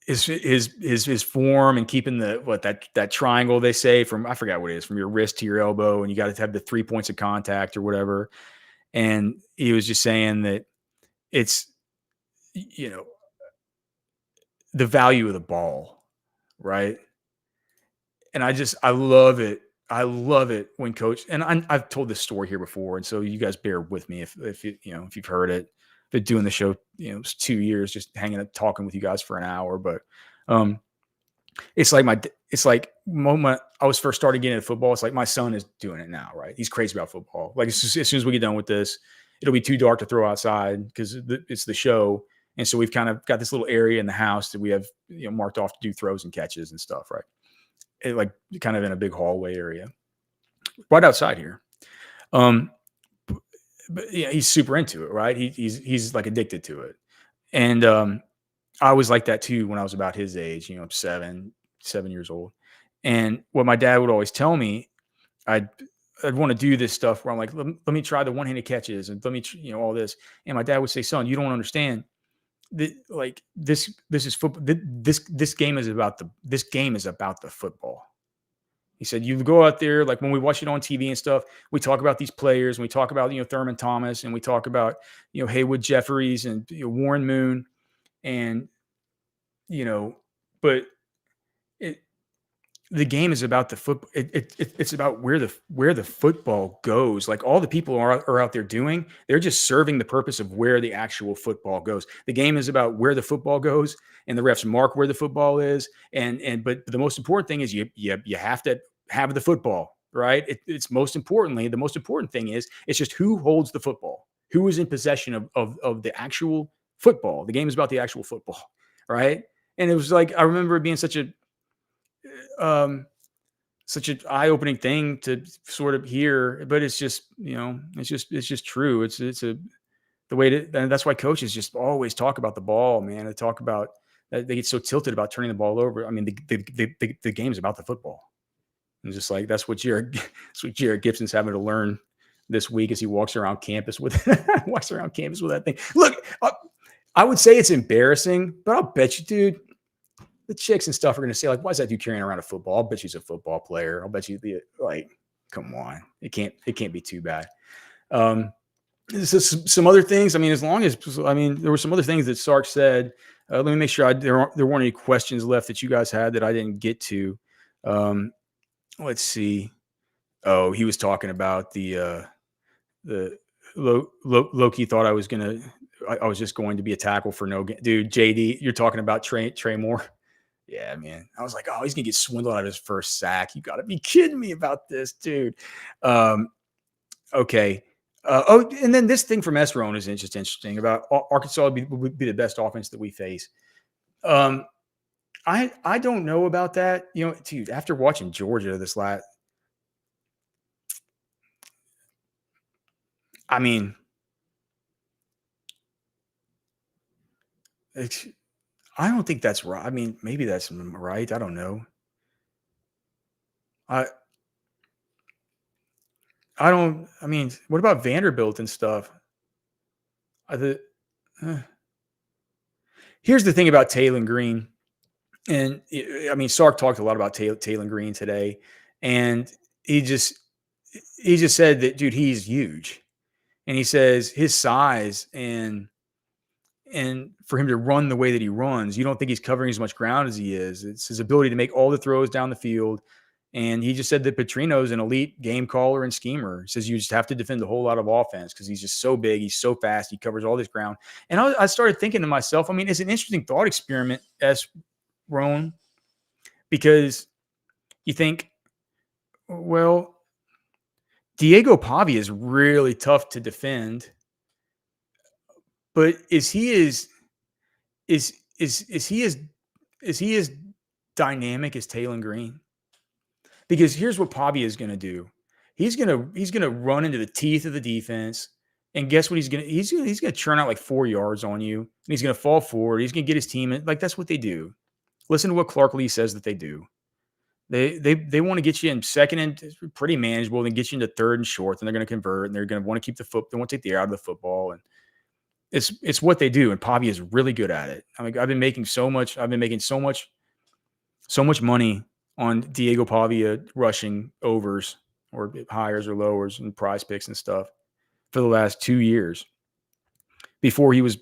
his form and keeping that triangle they say from, I forgot what it is, from your wrist to your elbow, and you got to have the 3 points of contact or whatever. And he was just saying that it's, the value of the ball, right? And I love it. I love it when coach, and I've told this story here before, and so you guys bear with me if you've heard it. Been doing the show, it's 2 years, just hanging up, talking with you guys for an hour. But it's like moment I was first starting getting into football. It's like my son is doing it now, right? He's crazy about football. Like as soon as we get done with this, it'll be too dark to throw outside because it's the show. And so we've kind of got this little area in the house that we have marked off to do throws and catches and stuff, right? Like kind of in a big hallway area right outside here. But yeah, he's super into it, right? He's like addicted to it. And I was like that too when I was about his age, 7 years old. And what my dad would always tell me, I'd want to do this stuff where I'm like, let me try the one-handed catches and let me, all this. And my dad would say, son, you don't understand. Like this is football. This game is about the football. He said, you go out there, like when we watch it on TV and stuff, we talk about these players and we talk about, Thurman Thomas, and we talk about, Haywood Jeffries and Warren Moon, and, but the game is about the football. It's about where the football goes. Like all the people are out there doing, they're just serving the purpose of where the actual football goes. The game is about where the football goes, and the refs mark where the football is. But the most important thing is you have to have the football, right? The most important thing is it's just who holds the football, who is in possession of the actual football. The game is about the actual football, right? And it was like, I remember it being such an eye-opening thing to sort of hear, but it's just, it's just true. It's the way to, and that's why coaches just always talk about the ball, man. They talk about, they get so tilted about turning the ball over. I mean, the game is about the football. And just like, that's what Jarrett Gibson's having to learn this week as he walks around campus with that thing. Look, I would say it's embarrassing, but I'll bet you, dude, the chicks and stuff are going to say, like, why is that dude carrying around a football? I'll bet he's a football player. I'll bet you, come on. It can't be too bad. Some other things. I mean, there were some other things that Sark said. Let me make sure there weren't any questions left that you guys had that I didn't get to. Let's see. Oh, he was talking about the Loki thought I was just going to be a tackle for no game. Dude, JD, you're talking about Trey Moore. Yeah, man. I was like, oh, he's going to get swindled out of his first sack. You got to be kidding me about this, dude. Okay. And then this thing from Esrone is just interesting about Arkansas would be the best offense that we face. I don't know about that. Dude, after watching Georgia this last, I mean, I don't think that's right. I mean, maybe that's right. I don't know. I mean, what about Vanderbilt and stuff? Here's the thing about Taylor Green. And I mean, Sark talked a lot about Taylor Green today, and he just said that, dude, he's huge. And he says his size and for him to run the way that he runs, you don't think he's covering as much ground as he is. It's his ability to make all the throws down the field And he just said that Petrino's an elite game caller and schemer. He says you just have to defend a whole lot of offense because he's just so big. He's so fast. He covers all this ground. And I started thinking to myself, I mean, it's an interesting thought experiment, Roan, because you think, well, Diego Pavia is really tough to defend, but is he as dynamic as Taylor Green? Because here's what Pavia is going to do. He's going to run into the teeth of the defense, and guess what? He's going to churn out like 4 yards on you, and he's going to fall forward. He's going to get his team in. Like, that's what they do. Listen to what Clark Lee says that they do. They want to get you in second and pretty manageable, then get you into third and short, and they're going to convert, and they're going to want to keep the foot. They want to take the air out of the football, and it's what they do. And Pavia is really good at it. I mean, I've been making so much money on Diego Pavia rushing overs or hires or lowers and prize picks and stuff for the last 2 years before he was,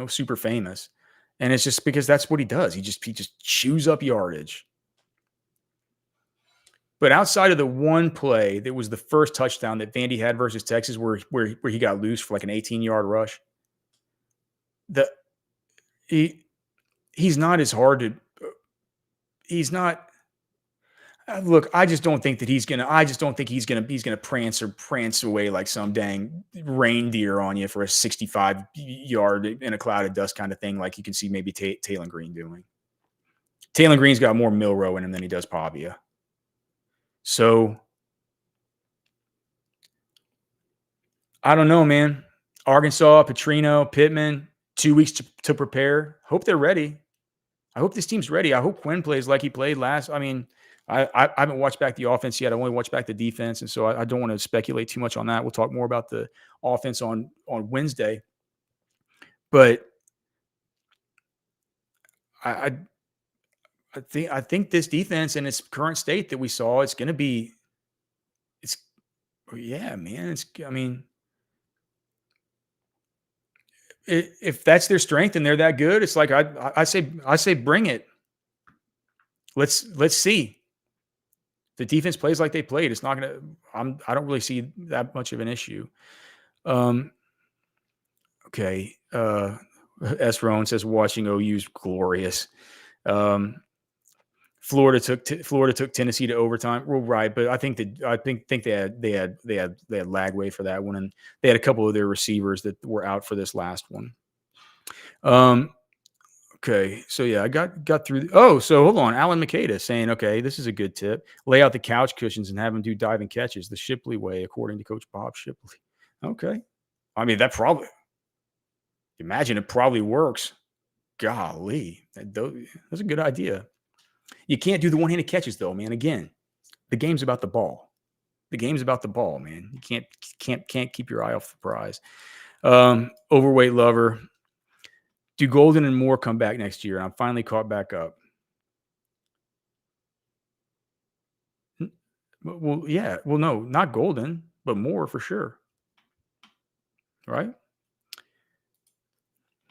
super famous. And it's just because that's what he does. He just chews up yardage. But outside of the one play that was the first touchdown that Vandy had versus Texas, where he got loose for like an 18-yard rush, he's not as hard to. He's not. Look, I just don't think he's gonna prance away like some dang reindeer on you for a 65-yard in a cloud of dust kind of thing, like you can see maybe Taylor Green doing. Taylor Green's got more Milrow in him than he does Pavia. So I don't know, man. Arkansas, Petrino, Pittman, 2 weeks to prepare. Hope they're ready. I hope this team's ready. I hope Quinn plays like he played last. I mean, I haven't watched back the offense yet. I only watched back the defense, and so I don't want to speculate too much on that. We'll talk more about the offense on Wednesday. But I think this defense in its current state that we saw, it's going to be, yeah, man. If that's their strength and they're that good, it's like I say bring it. Let's see. The defense plays like they played. It's not going to. I don't really see that much of an issue. Okay. S. Rowan says watching OU's glorious. Florida took Tennessee to overtime. Well, right, but I think they had Lagway for that one, and they had a couple of their receivers that were out for this last one. Okay, so yeah, I got through. So hold on, Alan Makeda saying, okay, this is a good tip. Lay out the couch cushions and have them do diving catches, the Shipley way, according to Coach Bob Shipley. Okay, I mean that probably. Imagine it probably works. Golly, that's a good idea. You can't do the one-handed catches though, man. Again, the game's about the ball. The game's about the ball, man. You can't keep your eye off the prize. Overweight lover. Do Golden and Moore come back next year? And I'm finally caught back up. Well, yeah. Well, no, not Golden, but Moore for sure. Right?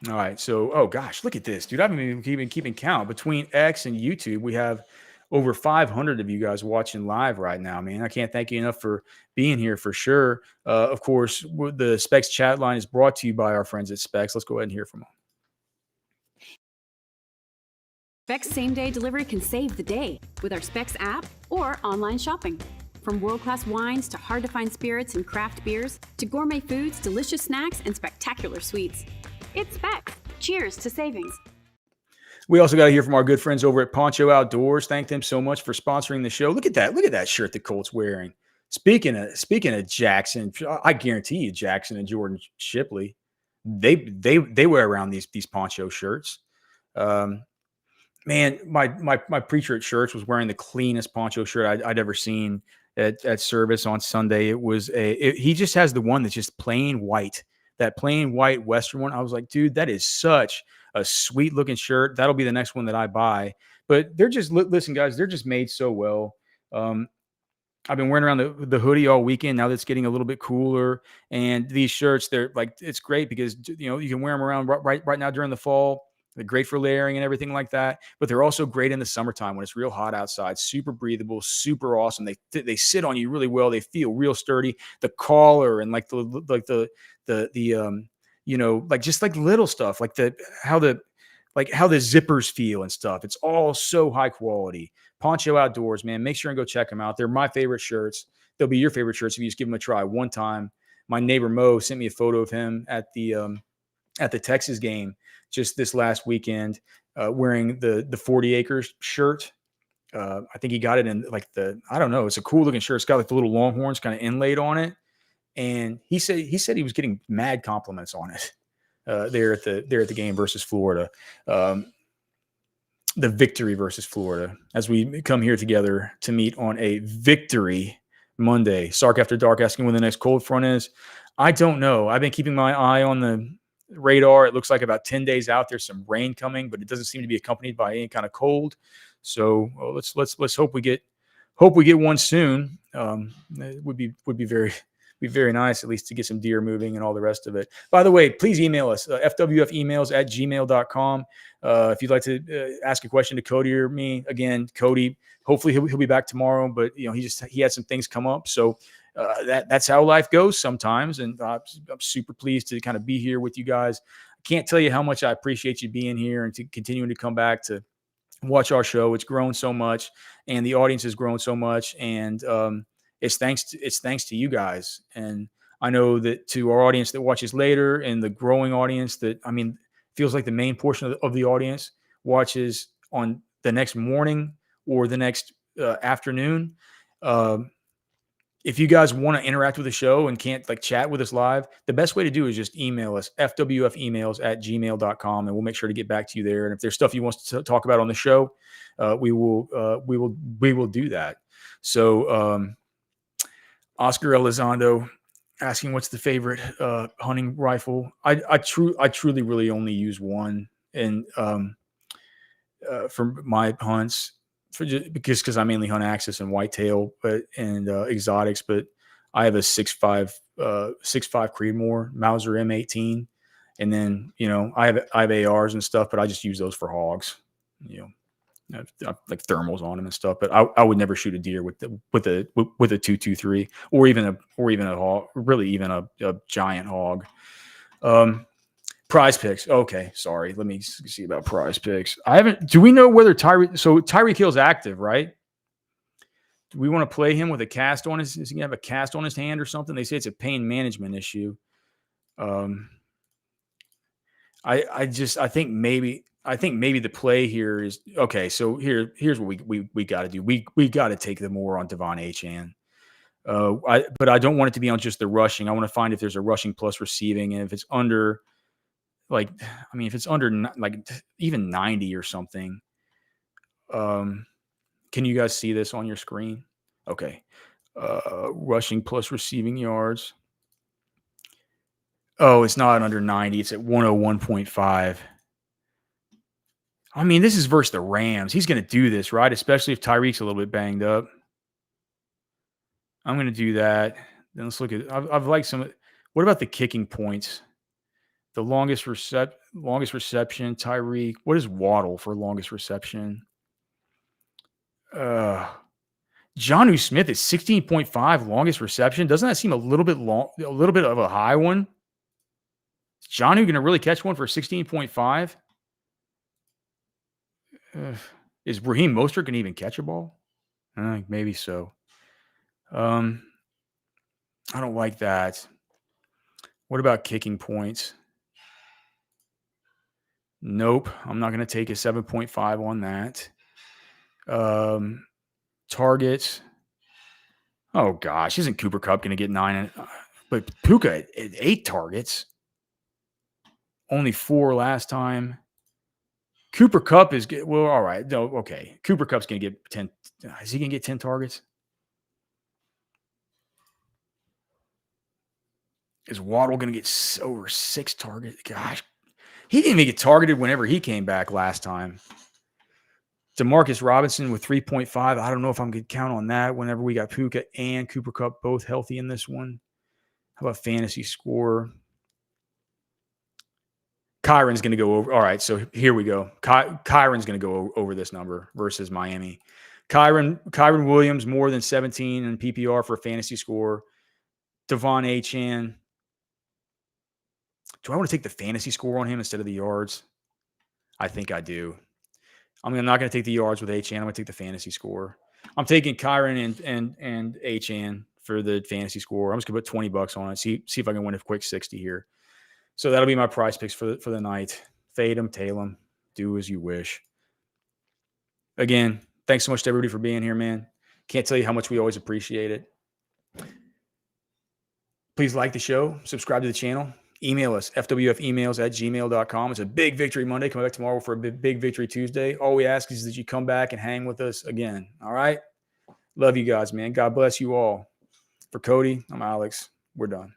All right. So, oh gosh, look at this, dude. I haven't even keeping count. Between X and YouTube, we have over 500 of you guys watching live right now, man. I can't thank you enough for being here for sure. Of course, the Specs chat line is brought to you by our friends at Specs. Let's go ahead and hear from them. Specs same-day delivery can save the day with our Specs app or online shopping. From world-class wines to hard-to-find spirits and craft beers to gourmet foods, delicious snacks, and spectacular sweets. It's Specs. Cheers to savings. We also got to hear from our good friends over at Poncho Outdoors. Thank them so much for sponsoring the show. Look at that. Look at that shirt the Colt's wearing. Speaking of Jackson, I guarantee you Jackson and Jordan Shipley, they wear around these Poncho shirts. Man, my preacher at church was wearing the cleanest poncho shirt I'd ever seen at service on Sunday. It was he just has the one that's just plain white, that plain white Western one. I was like, dude, that is such a sweet looking shirt. That'll be the next one that I buy. But they're just, listen, guys, they're just made so well. I've been wearing around the hoodie all weekend. Now that's getting a little bit cooler, and these shirts, they're like, it's great because you can wear them around right now during the fall. They're great for layering and everything like that, but they're also great in the summertime when it's real hot outside. Super breathable, super awesome. They sit on you really well. They feel real sturdy. The collar and like the like just like little stuff like how the zippers feel and stuff. It's all so high quality. Poncho Outdoors, man. Make sure and go check them out. They're my favorite shirts. They'll be your favorite shirts if you just give them a try one time. My neighbor Mo sent me a photo of him at the Texas game just this last weekend, wearing the 40 acres shirt. I think he got it in like I don't know. It's a cool looking shirt. It's got like the little Longhorns kind of inlaid on it. And he said he was getting mad compliments on it there at the game versus Florida. The victory versus Florida, as we come here together to meet on a victory Monday. Sark After Dark asking when the next cold front is. I don't know. I've been keeping my eye on the radar. It looks like about 10 days out there's some rain coming, but it doesn't seem to be accompanied by any kind of cold. So let's hope we get one soon. It would be very nice, at least, to get some deer moving and all the rest of it. By the way, please email us, fwfemails@gmail.com. If you'd like to ask a question to Cody or me. Again, Cody, hopefully he'll be back tomorrow, but he had some things come up. So that's how life goes sometimes. And I'm super pleased to kind of be here with you guys. I can't tell you how much I appreciate you being here and to continuing to come back to watch our show. It's grown so much and the audience has grown so much. And, it's thanks to you guys. And I know that to our audience that watches later and the growing audience feels like the main portion of the audience watches on the next morning or the next afternoon. If you guys want to interact with the show and can't chat with us live, the best way to do is just email us, fwfemails@gmail.com, and we'll make sure to get back to you there. And if there's stuff you want to talk about on the show, we will do that. So, Oscar Elizondo asking what's the favorite hunting rifle. I truly really only use one, and for my hunts, because I mainly hunt axis and whitetail, and exotics. But I have a 6.5 Creedmoor Mauser M18, and then I have ARs and stuff, but I just use those for hogs. Like thermals on them and stuff, but I would never shoot a deer with a 223 or even a hog, really even a giant hog. Prize Picks. Okay, sorry. Let me see about Prize Picks. Do we know whether Tyreek Hill's active, right? Do we want to play him with a cast on his? Is he gonna have a cast on his hand or something? They say it's a pain management issue. I think maybe the play here is okay. So here's what we got to do. We got to take the more on Devon Achane. But I don't want it to be on just the rushing. I want to find if there's a rushing plus receiving, and if it's under, if it's under even 90 or something. Can you guys see this on your screen? Okay. Rushing plus receiving yards. Oh, it's not under 90. It's at 101.5. This is versus the Rams. He's going to do this, right? Especially if Tyreek's a little bit banged up. I'm going to do that. Then let's look at. I've liked some. What about the kicking points? The longest reception, Tyreek. What is Waddle for longest reception? Jonnu Smith is 16.5 longest reception. Doesn't that seem a little bit long? A little bit of a high one. Is Jonnu going to really catch one for 16.5? Is Raheem Mostert going to even catch a ball? Maybe so. I don't like that. What about kicking points? Nope. I'm not going to take a 7.5 on that. Targets. Oh, gosh. Isn't Cooper Kupp going to get 9? But Puka at 8 targets. Only 4 last time. Cooper Kupp is good. Well, all right. No, okay. Cooper Kupp's going to get 10. Is he going to get 10 targets? Is Waddle going to get over 6 targets? Gosh. He didn't even get targeted whenever he came back last time. Demarcus Robinson with 3.5. I don't know if I'm going to count on that whenever we got Puka and Cooper Kupp both healthy in this one. How about fantasy score? Kyron's going to go over. All right, so here we go. Kyron's going to go over this number versus Miami. Kyron Williams, more than 17 in PPR for a fantasy score. Devon Achane. Do I want to take the fantasy score on him instead of the yards? I think I do. I'm not going to take the yards with Achane. I'm going to take the fantasy score. I'm taking Kyron and Achane for the fantasy score. I'm just going to put $20 on it. See if I can win a quick 60 here. So that'll be my prize picks for the night. Fade them, tail them, do as you wish. Again, thanks so much to everybody for being here, man. Can't tell you how much we always appreciate it. Please like the show, subscribe to the channel, email us, fwfemails@gmail.com. It's a big victory Monday. Coming back tomorrow for a big victory Tuesday. All we ask is that you come back and hang with us again. All right? Love you guys, man. God bless you all. For Cody, I'm Alex. We're done.